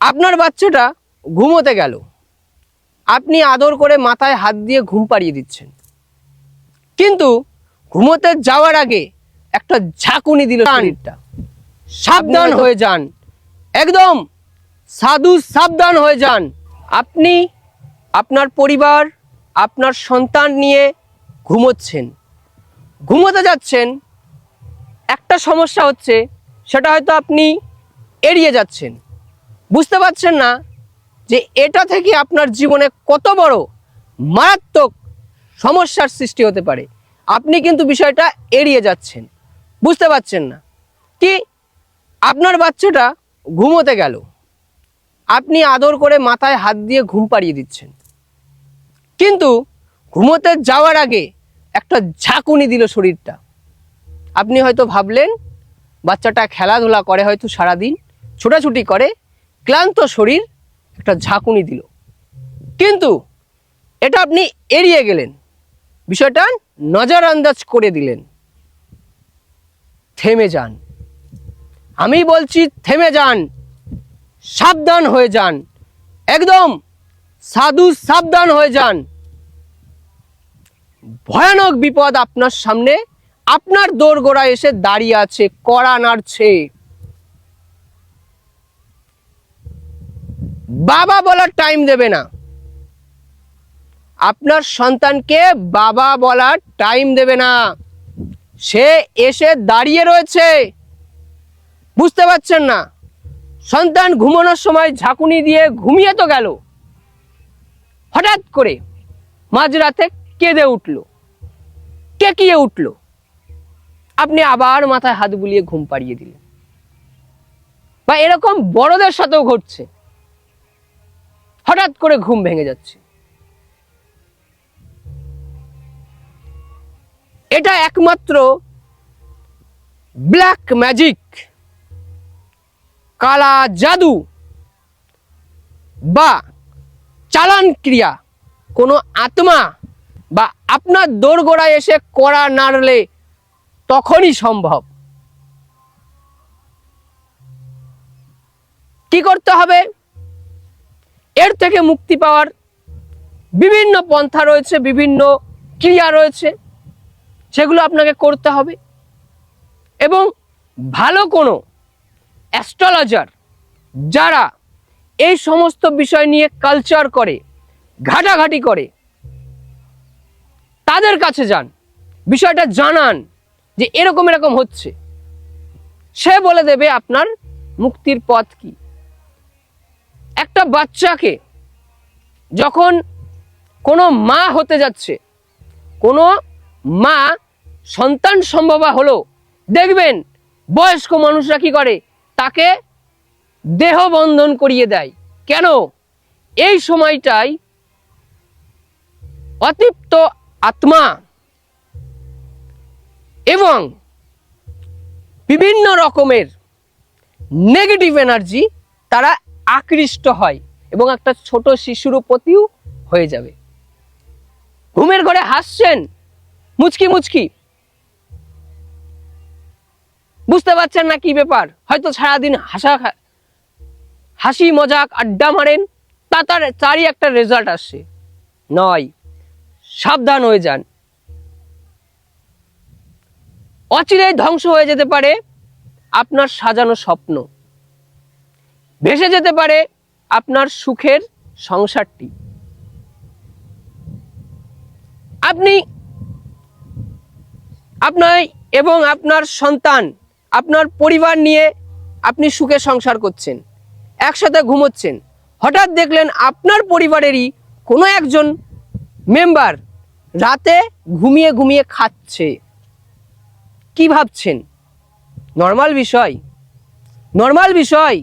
আপনার বাচ্চাটা ঘুমোতে গেল, আপনি আদর করে মাথায় হাত দিয়ে ঘুম পাড়িয়ে দিচ্ছেন, কিন্তু ঘুমোতে যাওয়ার আগে একটা ঝাঁকুনি দিল শরীরটা। সাবধান হয়ে যান, একদম সাধু সাবধান হয়ে যান। আপনি আপনার পরিবার, আপনার সন্তান নিয়ে ঘুমোচ্ছেন, ঘুমোতে যাচ্ছেন, একটা সমস্যা হচ্ছে, সেটা হয়তো আপনি এড়িয়ে যাচ্ছেন, বুঝতে পারছেন না যে এটা থেকে আপনার জীবনে কত বড় মারাত্মক সমস্যার সৃষ্টি হতে পারে। আপনি কিন্তু বিষয়টা এড়িয়ে যাচ্ছেন, বুঝতে পারছেন না কি আপনার বাচ্চাটা ঘুমোতে গেল, আপনি আদর করে মাথায় হাত দিয়ে ঘুম পাড়িয়ে দিচ্ছেন, কিন্তু ঘুমোতে যাওয়ার আগে একটা ঝাঁকুনি দিল শরীরটা। আপনি হয়তো ভাবলেন বাচ্চাটা খেলাধুলা করে, হয়তো সারাদিন ছোটাছুটি করে, ক্লান্ত শরীর, একটা ঝাঁকুনি দিল, কিন্তু এটা আপনি এড়িয়ে গেলেন, বিষয়টা নজরআন্দাজ করে দিলেন। থেমে যান, আমি বলছি থেমে যান, সাবধান হয়ে যান, একদম সাধু সাবধান হয়ে যান। ভয়ানক বিপদ আপনার সামনে, আপনার দোরগোড়ায় এসে দাঁড়িয়ে আছে, কড়া নাড়ছে। বাবা বলার টাইম দেবে না, আপনার সন্তানকে বাবা বলার টাইম দেবে না, সে এসে দাঁড়িয়ে রয়েছে, বুঝতে পারছেন না? সন্তান ঘুমানোর সময় ঝাঁকুনি দিয়ে ঘুমিয়ে তো গেল, হঠাৎ করে মাঝরাতে কেঁদে উঠল, কেকিয়ে উঠল, আপনি আবার মাথায় হাত বুলিয়ে ঘুম পাড়িয়ে দিলেন। বা এরকম বড়দের সাথেও ঘটছে, হঠাৎ করে ঘুম ভেঙে যাচ্ছে। এটা একমাত্র ব্ল্যাক ম্যাজিক, কালা জাদু বা চালান ক্রিয়া, কোনো আত্মা বা আপনার দোরগোড়ায় এসে কড়া নাড়লে তখনই সম্ভব। কি করতে হবে? এর থেকে মুক্তি পাওয়ার বিভিন্ন পন্থা রয়েছে, বিভিন্ন ক্রিয়া রয়েছে, সেগুলো আপনাকে করতে হবে। এবং ভালো কোনো অ্যাস্ট্রোলজার যারা এই সমস্ত বিষয় নিয়ে কালচার করে, ঘাটাঘাটি করে, তাদের কাছে যান, বিষয়টা জানান যে এরকম এরকম হচ্ছে, সে বলে দেবে আপনার মুক্তির পথ কি। একটা বাচ্চাকে যখন কোনো মা হতে যাচ্ছে, কোনো মা সন্তান সম্ভবা হলো, দেখবেন বয়স্ক মানুষরা কি করে, তাকে দেহ বন্ধন করিয়ে দেয়। কেন? এই সময়টাই অতৃপ্ত আত্মা এবং বিভিন্ন রকমের নেগেটিভ এনার্জি তারা আকৃষ্ট হয় এবং একটা ছোট শিশুর প্রতিও হয়ে যাবে। ঘুমের ঘরে হাসছেন মুচকি মুচকি, বুঝতে পারছেন না কি ব্যাপার, হয়তো সারাদিন হাসি মজাক আড্ডা মারেন, তারই একটা রেজাল্ট আসছে। নয়, সাবধান হয়ে যান, অচিরেই ধ্বংস হয়ে যেতে পারে আপনার সাজানো স্বপ্ন, ভেসে যেতে পারে আপনার সুখের সংসারটি। আপনি আপনার এবং আপনার সন্তান, আপনার পরিবার নিয়ে আপনি সুখে সংসার করছেন, একসাথে ঘুমোচ্ছেন, হঠাৎ দেখলেন আপনার পরিবারেরই কোনো একজন মেম্বার রাতে ঘুমিয়ে ঘুমিয়ে খাচ্ছে। কি ভাবছেন? নর্মাল বিষয়? নর্মাল বিষয়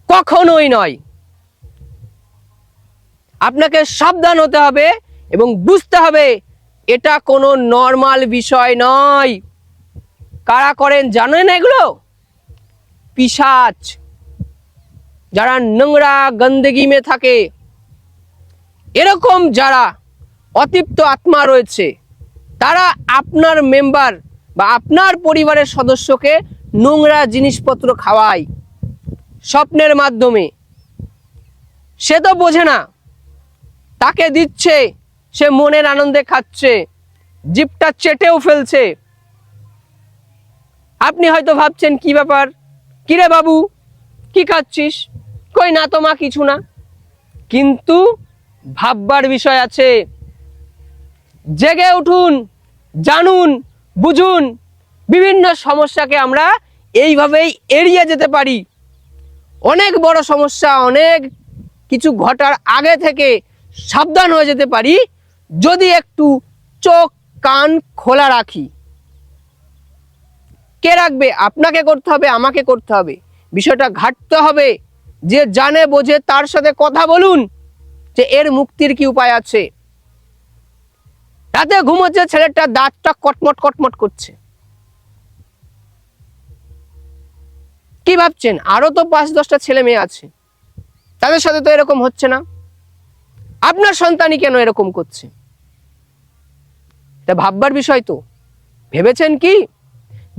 কখনোই নয়। আপনাকে সাবধান হতে হবে এবং বুঝতে হবে এটা কোনো নর্মাল বিষয় নয়। কারা করেন জানেন এগুলো? পিশাচ, যারা নোংরা গন্দেগি মে থাকে, এরকম যারা অতৃপ্ত আত্মা রয়েছে, তারা আপনার মেম্বার বা আপনার পরিবারের সদস্যকে নোংরা জিনিসপত্র খাওয়ায়, স্বপ্নের মাধ্যমে সে তো বোঝে না, তাকে দিচ্ছে, সে মনের আনন্দে খাচ্ছে, জিভটা চেটেও ফেলছে। আপনি হয়তো ভাবছেন কি ব্যাপার, কিরে বাবু কি খাচ্ছিস? কই না তো মা, কিছু না। কিন্তু ভাববার বিষয় আছে। জেগে উঠুন, জানুন, বুঝুন, বিভিন্ন সমস্যাকে আমরা এইভাবেই এড়িয়ে যেতে পারি। অনেক বড় সমস্যা, অনেক কিছু ঘটার আগে থেকে সাবধান হয়ে যেতে পারি যদি একটু চোখ কান খোলা রাখি। কে রাখবে? আপনাকে করতে হবে, আমাকে করতে হবে। বিষয়টা ঘাটতে হবে। যে জানে বোঝে তার সাথে কথা বলুন যে এর মুক্তির কি উপায় আছে। রাতে ঘুমোচ্ছে, ছেলেটা দাঁতটা কটমট কটমট করছে, কি ভাবছেন? আরো তো 5-10টা ছেলে মেয়ে আছে, তাদের সাথে তো এরকম হচ্ছে না। আপনার সন্তানই কেন এরকম করছে? এটা ভাববার বিষয় তো। ভেবেছেন কি?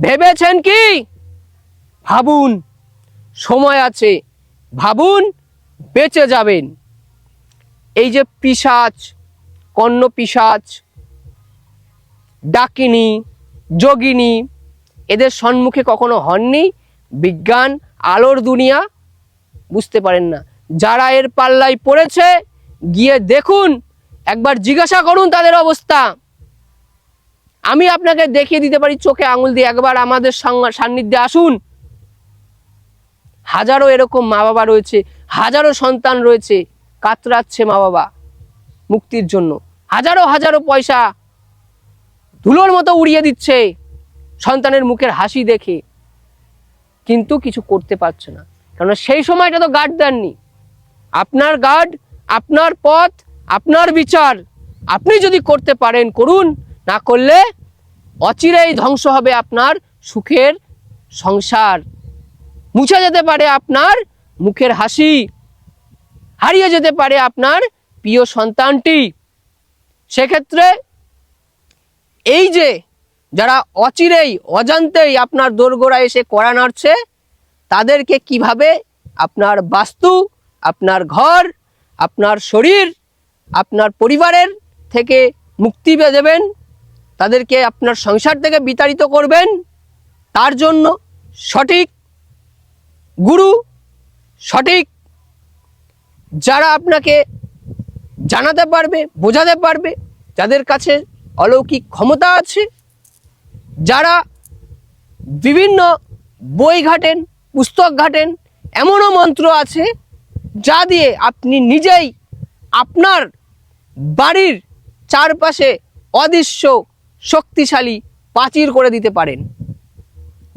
ভেবেছেন কি? ভাবুন, সময় আছে, ভাবুন, বেঁচে যাবেন। এই যে পিশাচ, কর্ণ পিশাচ, ডাকিনী, যোগিনী, এদের সম্মুখে কখনো হননি? বিজ্ঞান, আলোর দুনিয়া, বুঝতে পারেন না। যারা এর পাল্লায় পড়েছে গিয়ে দেখুন, একবার জিজ্ঞাসা করুন তাদের অবস্থা। আমি আপনাকে দেখিয়ে দিতে পারি চোখে আঙুল দিয়ে, একবার আমাদের সান্নিধ্যে আসুন। হাজারো এরকম মা বাবা রয়েছে, হাজারো সন্তান রয়েছে, কাতরাচ্ছে মা বাবা মুক্তির জন্য। হাজারো হাজারো পয়সা ধুলোর মতো উড়িয়ে দিচ্ছে সন্তানের মুখের হাসি দেখে, কিন্তু কিছু করতে পারছে না, কারণ সেই সময়টা তো গার্ড দেননি। আপনার গার্ড, আপনার পথ, আপনার বিচার। আপনি যদি করতে পারেন করুন, না করলে অচিরেই ধ্বংস হবে আপনার সুখের সংসার। মুছে যেতে পারে আপনার মুখের হাসি, হারিয়ে যেতে পারে আপনার প্রিয় সন্তানটি। সেক্ষেত্রে এই যে যারা অচিরেই অজান্তেই আপনার দোরগোড়ায় এসে কড়া নাড়ছে, তাদেরকে কিভাবে আপনার বাস্তু, আপনার ঘর, আপনার শরীর, আপনার পরিবারের থেকে মুক্তি দেবেন, তাদেরকে আপনার সংসার থেকে বিতাড়িত করবেন, তার জন্য সঠিক গুরু, সঠিক যারা আপনাকে জানাতে পারবে, বোঝাতে পারবে, যাদের কাছে অলৌকিক ক্ষমতা আছে, যারা বিভিন্ন বই ঘাটেন, পুস্তক ঘাটেন, এমনও মন্ত্র আছে যা দিয়ে আপনি নিজেই আপনার বাড়ির চারপাশে অদৃশ্য শক্তিশালী প্রাচীর করে দিতে পারেন।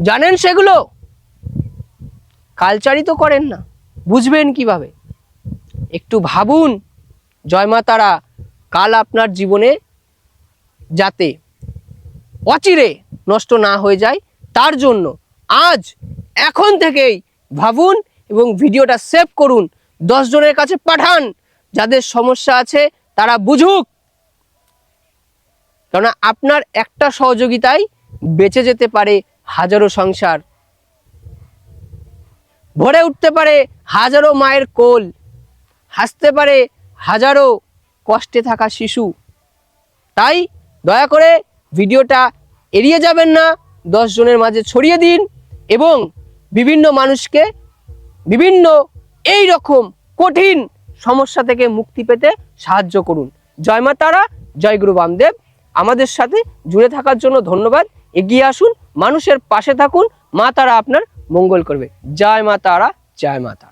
জানেন সেগুলো? কালচারই তো করেন না, বুঝবেন কিভাবে? একটু ভাবুন। জয় মা তারা কাল আপনার জীবনে যাতে অচিরে নষ্ট না হয়ে যায়, তার জন্য আজ এখন থেকেই ভাবুন এবং ভিডিওটা সেভ করুন, 10 জনের কাছে পাঠান, যাদের সমস্যা আছে তারা বুঝুক। কেননা আপনার একটা সহযোগিতায় বেঁচে যেতে পারে হাজারো সংসার, ভরে উঠতে পারে হাজারো মায়ের কোল, হাসতে পারে হাজারো কষ্টে থাকা শিশু। তাই দয়া করে ভিডিওটা এড়িয়ে যাবেন না, 10 জনের মাঝে ছড়িয়ে দিন এবং বিভিন্ন মানুষকে বিভিন্ন এই রকম কঠিন সমস্যা থেকে মুক্তি পেতে সাহায্য করুন। জয় মা তারা, জয় গুরু বামদেব। আমাদের সাথে জুড়ে থাকার জন্য ধন্যবাদ। এগিয়ে আসুন, মানুষের পাশে থাকুন, মা তারা আপনার মঙ্গল করবে। জয় মা তারা, জয় মা তারা।